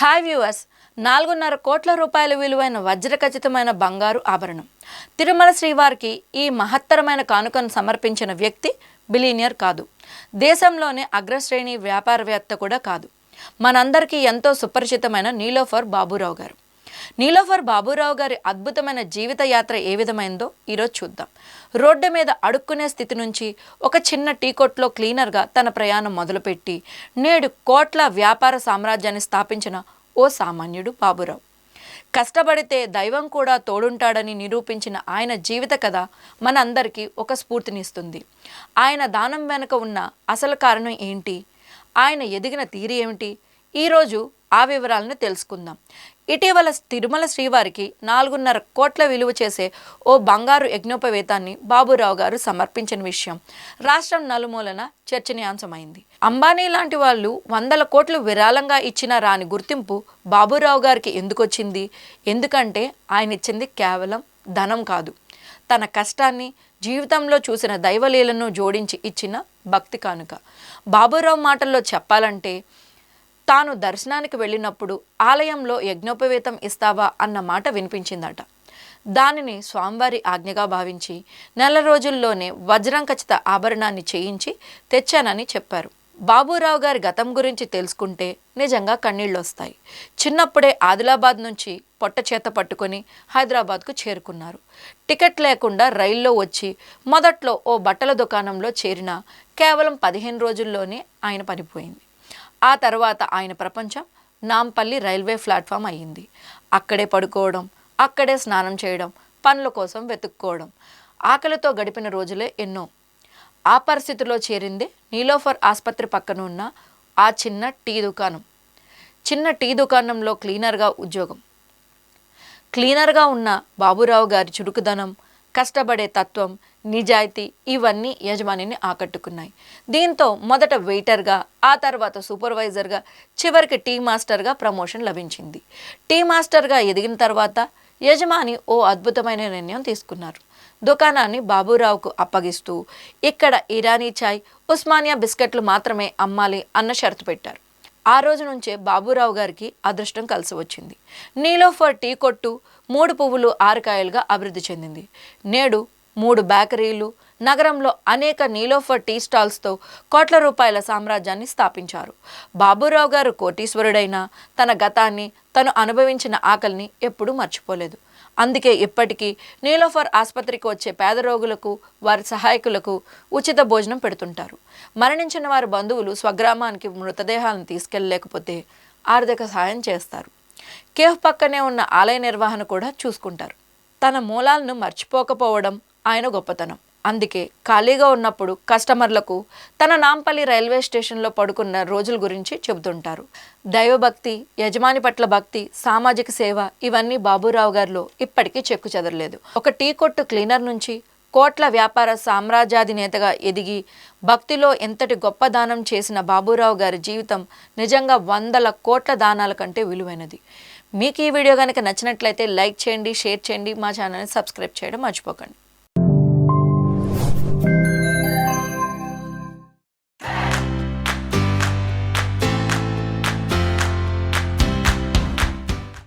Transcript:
Hi viewers, 4.5 కోట్ల రూపాయల విలువైన వజ్రఖచితమైన బంగారు ఆభరణం తిరుమల శ్రీవారికి ఈ మహత్తరమైన కానుకను సమర్పించిన వ్యక్తి బిలియనియర్ కాదు, దేశంలోనే అగ్రశ్రేణి వ్యాపారవేత్త కూడా కాదు. మనందరికీ ఎంతో సుపరిచితమైన నీలోఫర్ బాబురావు గారు. నీలోఫర్ బాబురావు గారి అద్భుతమైన జీవిత యాత్ర ఏ విధమైందో ఈరోజు చూద్దాం. రోడ్డు మీద అడుక్కునే స్థితి నుంచి ఒక చిన్న టీ కొట్లో క్లీనర్గా తన ప్రయాణం మొదలుపెట్టి నేడు కోట్ల వ్యాపార సామ్రాజ్యాన్ని స్థాపించిన ఓ సామాన్యుడు బాబురావు. కష్టపడితే దైవం కూడా తోడుంటాడని నిరూపించిన ఆయన జీవిత కథ మనందరికీ ఒక స్ఫూర్తినిస్తుంది. ఆయన దానం వెనుక ఉన్న అసలు కారణం ఏంటి, ఆయన ఎదిగిన తీరు ఏమిటి, ఈరోజు ఆ వివరాలను తెలుసుకుందాం. ఇటీవల తిరుమల శ్రీవారికి 4.5 కోట్ల విలువ చేసే ఓ బంగారు యజ్ఞోపవేతాన్ని బాబురావు గారు సమర్పించిన విషయం రాష్ట్రం నలుమూలన చర్చనీయాంశమైంది. అంబానీ లాంటి వాళ్ళు 100 కోట్లు విరాళంగా ఇచ్చిన రాని గుర్తింపు బాబురావు గారికి ఎందుకు వచ్చింది? ఎందుకంటే ఆయన ఇచ్చింది కేవలం ధనం కాదు, తన కష్టాన్ని, జీవితంలో చూసిన దైవలీలను జోడించి ఇచ్చిన భక్తి కానుక. బాబురావు మాటల్లో చెప్పాలంటే, తాను దర్శనానికి వెళ్ళినప్పుడు ఆలయంలో యజ్ఞోపవేతం ఇస్తావా అన్న మాట వినిపించిందట. దానిని స్వామివారి ఆజ్ఞగా భావించి 4 రోజుల్లోనే వజ్రం ఖచిత ఆభరణాన్ని చేయించి తెచ్చానని చెప్పారు. బాబురావు గారి గతం గురించి తెలుసుకుంటే నిజంగా కన్నీళ్ళు వస్తాయి. చిన్నప్పుడే ఆదిలాబాద్ నుంచి పొట్ట చేత పట్టుకొని హైదరాబాద్కు చేరుకున్నారు. టికెట్ లేకుండా రైల్లో వచ్చి మొదట్లో ఓ బట్టల దుకాణంలో చేరిన కేవలం 15 రోజుల్లోనే ఆయన పడిపోయింది. ఆ తర్వాత ఆయన ప్రపంచం నాంపల్లి రైల్వే ప్లాట్ఫామ్ అయ్యింది. అక్కడే పడుకోవడం, అక్కడే స్నానం చేయడం, పనుల కోసం వెతుక్కోవడం, ఆకలితో గడిపిన రోజులే ఎన్నో. ఆ పరిస్థితిలో చేరిందే నీలోఫర్ ఆసుపత్రి పక్కన ఉన్న ఆ చిన్న టీ దుకాణం. చిన్న టీ దుకాణంలో క్లీనర్గా ఉద్యోగం. క్లీనర్గా ఉన్న బాబురావు గారి చురుకుదనం, కష్టపడే తత్వం, నిజాయితీ ఇవన్నీ యజమానిని ఆకట్టుకున్నాయి. దీంతో మొదట వెయిటర్గా, ఆ తర్వాత సూపర్వైజర్గా, చివరికి టీ మాస్టర్గా ప్రమోషన్ లభించింది. టీ మాస్టర్గా ఎదిగిన తర్వాత యజమాని ఓ అద్భుతమైన నిర్ణయం తీసుకున్నారు. దుకాణాన్ని బాబురావుకు అప్పగిస్తూ ఇక్కడ ఇరానీ చాయ్, ఉస్మానియా బిస్కెట్లు మాత్రమే అమ్మాలి అన్న షరతు పెట్టారు. ఆ రోజు నుంచే బాబురావు గారికి అదృష్టం కలిసి వచ్చింది. నీలోఫర్ టీ కొట్టు 3 పువ్వులు 6 కాయలుగా అభివృద్ధి చెందింది. నేడు 3 బేకరీలు, నగరంలో అనేక నీలోఫర్ టీ స్టాల్స్తో కోట్ల రూపాయల సామ్రాజ్యాన్ని స్థాపించారు. బాబురావు గారు కోటీశ్వరుడైనా తన గతాన్ని, తను అనుభవించిన ఆకలిని ఎప్పుడూ మర్చిపోలేదు. అందుకే ఇప్పటికీ నీలోఫర్ ఆసుపత్రికి వచ్చే పేద రోగులకు, వారి సహాయకులకు ఉచిత భోజనం పెడుతుంటారు. మరణించిన వారి బంధువులు స్వగ్రామానికి మృతదేహాలను తీసుకెళ్ళలేకపోతే ఆర్థిక సహాయం చేస్తారు. కేఫ్ పక్కనే ఉన్న ఆలయ నిర్వహణ కూడా చూసుకుంటారు. తన మూలాలను మర్చిపోకపోవడం ఆయన గొప్పతనం. అందుకే ఖాళీగా ఉన్నప్పుడు కస్టమర్లకు తన నాంపల్లి రైల్వే స్టేషన్లో పడుకున్న రోజుల గురించి చెబుతుంటారు. దైవభక్తి, యజమాని పట్ల భక్తి, సామాజిక సేవ ఇవన్నీ బాబురావు గారిలో ఇప్పటికీ చెక్కు చెదరలేదు. ఒక టీ కొట్టు క్లీనర్ నుంచి కోట్ల వ్యాపార సామ్రాజ్యాధినేతగా ఎదిగి భక్తిలో ఎంతటి గొప్ప దానం చేసిన బాబురావు గారి జీవితం నిజంగా 100 కోట్ల దానాల కంటే విలువైనది. మీకు ఈ వీడియో కనుక నచ్చినట్లయితే లైక్ చేయండి, షేర్ చేయండి, మా ఛానల్ని సబ్స్క్రైబ్ చేయడం మర్చిపోకండి.